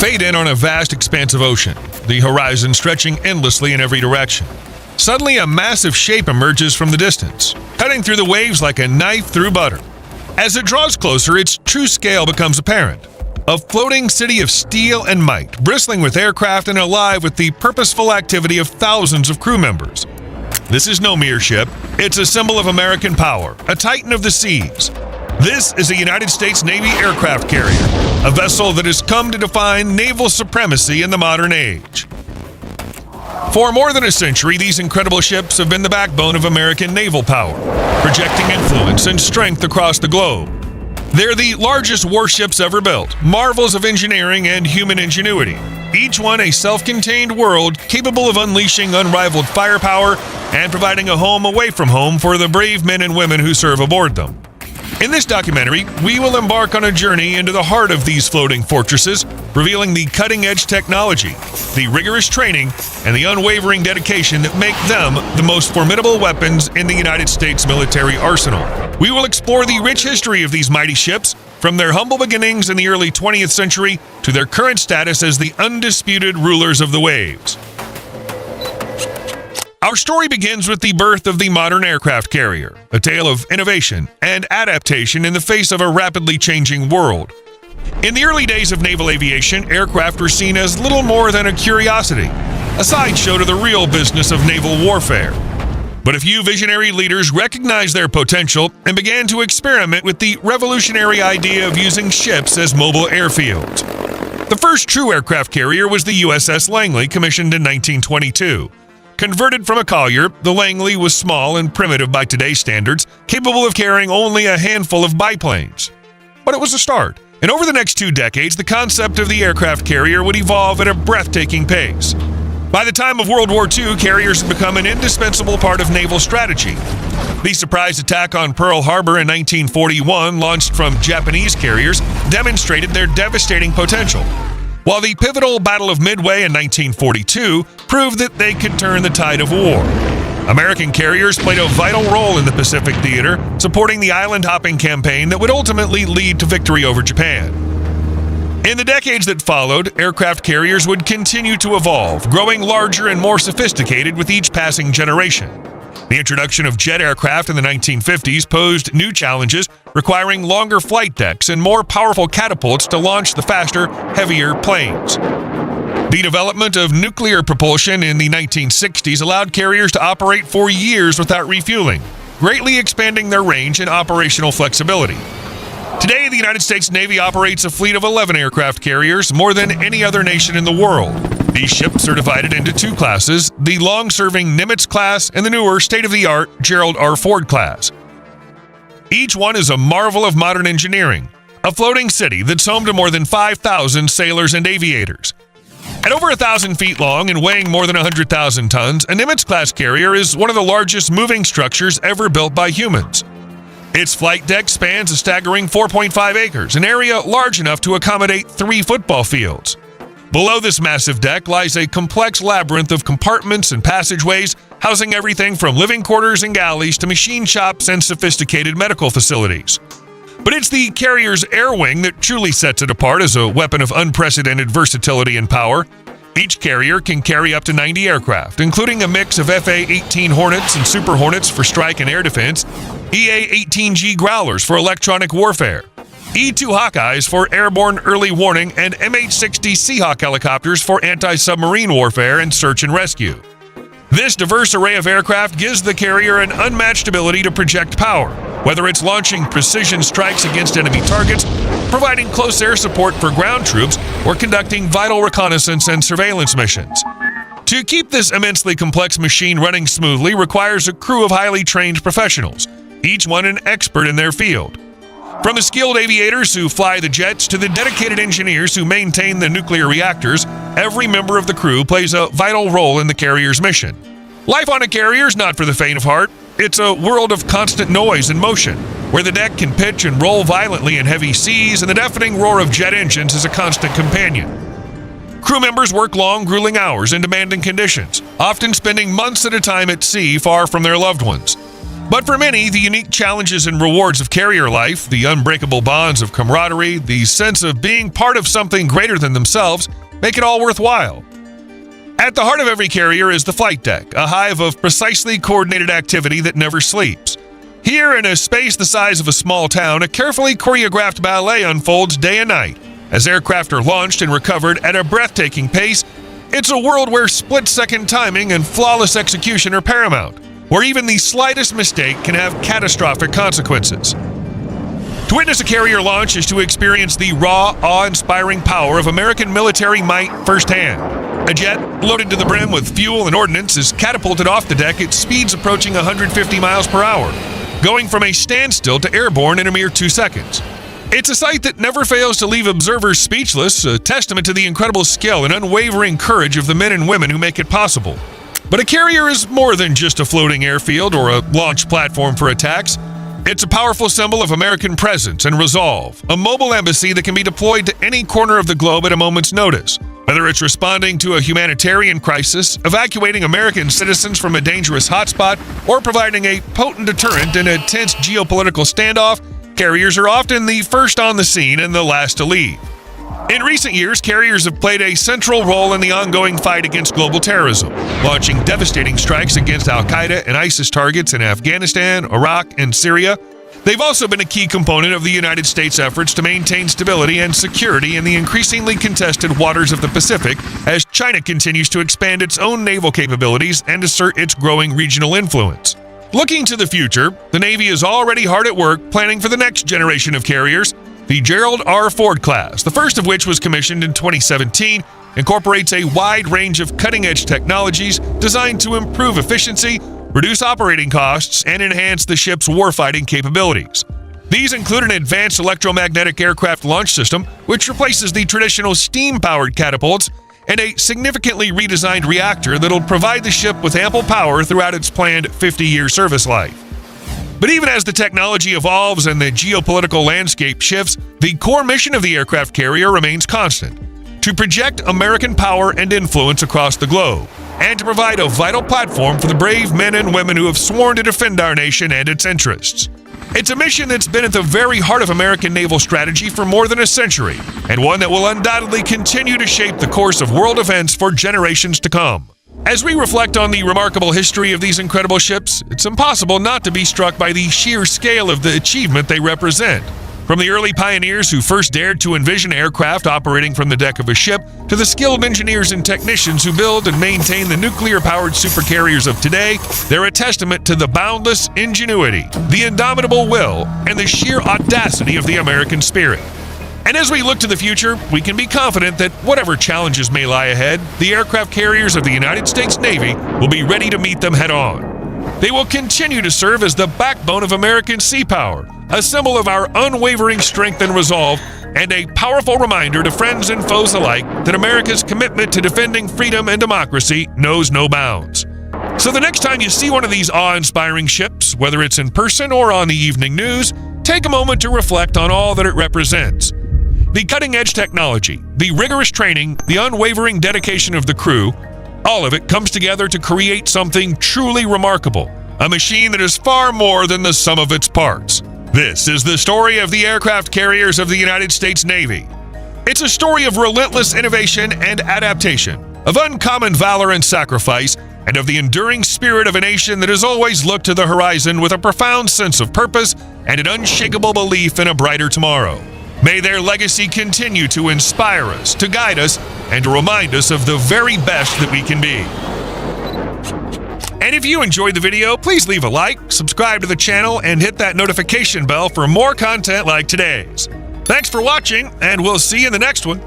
Fade in on a vast expanse of ocean, the horizon stretching endlessly in every direction. Suddenly, a massive shape emerges from the distance, cutting through the waves like a knife through butter. As it draws closer, its true scale becomes apparent. A floating city of steel and might, bristling with aircraft and alive with the purposeful activity of thousands of crew members. This is no mere ship. It's a symbol of American power, a titan of the seas. This is a United States Navy aircraft carrier, a vessel that has come to define naval supremacy in the modern age. For more than a century, these incredible ships have been the backbone of American naval power, projecting influence and strength across the globe. They're the largest warships ever built, marvels of engineering and human ingenuity, each one a self-contained world capable of unleashing unrivaled firepower and providing a home away from home for the brave men and women who serve aboard them. In this documentary, we will embark on a journey into the heart of these floating fortresses, revealing the cutting-edge technology, the rigorous training, and the unwavering dedication that make them the most formidable weapons in the United States military arsenal. We will explore the rich history of these mighty ships, from their humble beginnings in the early 20th century to their current status as the undisputed rulers of the waves. Our story begins with the birth of the modern aircraft carrier, a tale of innovation and adaptation in the face of a rapidly changing world. In the early days of naval aviation, aircraft were seen as little more than a curiosity, a sideshow to the real business of naval warfare. But a few visionary leaders recognized their potential and began to experiment with the revolutionary idea of using ships as mobile airfields. The first true aircraft carrier was the USS Langley, commissioned in 1922. Converted from a collier, the Langley was small and primitive by today's standards, capable of carrying only a handful of biplanes. But it was a start, and over the next 2 decades, the concept of the aircraft carrier would evolve at a breathtaking pace. By the time of World War II, carriers had become an indispensable part of naval strategy. The surprise attack on Pearl Harbor in 1941, launched from Japanese carriers, demonstrated their devastating potential, while the pivotal Battle of Midway in 1942 proved that they could turn the tide of war. American carriers played a vital role in the Pacific theater, supporting the island-hopping campaign that would ultimately lead to victory over Japan. In the decades that followed, aircraft carriers would continue to evolve, growing larger and more sophisticated with each passing generation. The introduction of jet aircraft in the 1950s posed new challenges, requiring longer flight decks and more powerful catapults to launch the faster, heavier planes. The development of nuclear propulsion in the 1960s allowed carriers to operate for years without refueling, greatly expanding their range and operational flexibility. Today, the United States Navy operates a fleet of 11 aircraft carriers, more than any other nation in the world. These ships are divided into 2 classes, the long-serving Nimitz class and the newer, state-of-the-art Gerald R. Ford class. Each one is a marvel of modern engineering, a floating city that's home to more than 5,000 sailors and aviators. At over 1,000 feet long and weighing more than 100,000 tons, a Nimitz-class carrier is one of the largest moving structures ever built by humans. Its flight deck spans a staggering 4.5 acres, an area large enough to accommodate 3 football fields. Below this massive deck lies a complex labyrinth of compartments and passageways, housing everything from living quarters and galleys to machine shops and sophisticated medical facilities. But it's the carrier's air wing that truly sets it apart as a weapon of unprecedented versatility and power. Each carrier can carry up to 90 aircraft, including a mix of FA-18 Hornets and Super Hornets for strike and air defense, EA-18G Growlers for electronic warfare, E-2 Hawkeyes for airborne early warning, and MH-60 Seahawk helicopters for anti-submarine warfare and search and rescue. This diverse array of aircraft gives the carrier an unmatched ability to project power, whether it's launching precision strikes against enemy targets, providing close air support for ground troops, or conducting vital reconnaissance and surveillance missions. To keep this immensely complex machine running smoothly requires a crew of highly trained professionals, each one an expert in their field. From the skilled aviators who fly the jets to the dedicated engineers who maintain the nuclear reactors, every member of the crew plays a vital role in the carrier's mission. Life on a carrier is not for the faint of heart. It's a world of constant noise and motion, where the deck can pitch and roll violently in heavy seas, and the deafening roar of jet engines is a constant companion. Crew members work long, grueling hours in demanding conditions, often spending months at a time at sea far from their loved ones. But for many, the unique challenges and rewards of carrier life, the unbreakable bonds of camaraderie, the sense of being part of something greater than themselves, make it all worthwhile. At the heart of every carrier is the flight deck, a hive of precisely coordinated activity that never sleeps. Here, in a space the size of a small town, a carefully choreographed ballet unfolds day and night. As aircraft are launched and recovered at a breathtaking pace, it's a world where split-second timing and flawless execution are paramount, where even the slightest mistake can have catastrophic consequences. To witness a carrier launch is to experience the raw, awe-inspiring power of American military might firsthand. A jet, loaded to the brim with fuel and ordnance, is catapulted off the deck at speeds approaching 150 miles per hour, going from a standstill to airborne in a mere 2 seconds. It's a sight that never fails to leave observers speechless, a testament to the incredible skill and unwavering courage of the men and women who make it possible. But a carrier is more than just a floating airfield or a launch platform for attacks. It's a powerful symbol of American presence and resolve, a mobile embassy that can be deployed to any corner of the globe at a moment's notice. Whether it's responding to a humanitarian crisis, evacuating American citizens from a dangerous hotspot, or providing a potent deterrent in a tense geopolitical standoff, carriers are often the first on the scene and the last to leave. In recent years, carriers have played a central role in the ongoing fight against global terrorism, launching devastating strikes against al-Qaeda and ISIS targets in Afghanistan, Iraq, and Syria. They've also been a key component of the United States' efforts to maintain stability and security in the increasingly contested waters of the Pacific as China continues to expand its own naval capabilities and assert its growing regional influence. Looking to the future, the Navy is already hard at work planning for the next generation of carriers. The Gerald R. Ford class, the first of which was commissioned in 2017, incorporates a wide range of cutting-edge technologies designed to improve efficiency, reduce operating costs, and enhance the ship's warfighting capabilities. These include an advanced electromagnetic aircraft launch system, which replaces the traditional steam-powered catapults, and a significantly redesigned reactor that'll provide the ship with ample power throughout its planned 50-year service life. But even as the technology evolves and the geopolitical landscape shifts, the core mission of the aircraft carrier remains constant: to project American power and influence across the globe, and to provide a vital platform for the brave men and women who have sworn to defend our nation and its interests. It's a mission that's been at the very heart of American naval strategy for more than a century, and one that will undoubtedly continue to shape the course of world events for generations to come. As we reflect on the remarkable history of these incredible ships, it's impossible not to be struck by the sheer scale of the achievement they represent. From the early pioneers who first dared to envision aircraft operating from the deck of a ship, to the skilled engineers and technicians who build and maintain the nuclear-powered supercarriers of today, they're a testament to the boundless ingenuity, the indomitable will, and the sheer audacity of the American spirit. And as we look to the future, we can be confident that whatever challenges may lie ahead, the aircraft carriers of the United States Navy will be ready to meet them head-on. They will continue to serve as the backbone of American sea power, a symbol of our unwavering strength and resolve, and a powerful reminder to friends and foes alike that America's commitment to defending freedom and democracy knows no bounds. So the next time you see one of these awe-inspiring ships, whether it's in person or on the evening news, take a moment to reflect on all that it represents. The cutting-edge technology, the rigorous training, the unwavering dedication of the crew, all of it comes together to create something truly remarkable, a machine that is far more than the sum of its parts. This is the story of the aircraft carriers of the United States Navy. It's a story of relentless innovation and adaptation, of uncommon valor and sacrifice, and of the enduring spirit of a nation that has always looked to the horizon with a profound sense of purpose and an unshakable belief in a brighter tomorrow. May their legacy continue to inspire us, to guide us, and to remind us of the very best that we can be. And if you enjoyed the video, please leave a like, subscribe to the channel, and hit that notification bell for more content like today's. Thanks for watching, and we'll see you in the next one.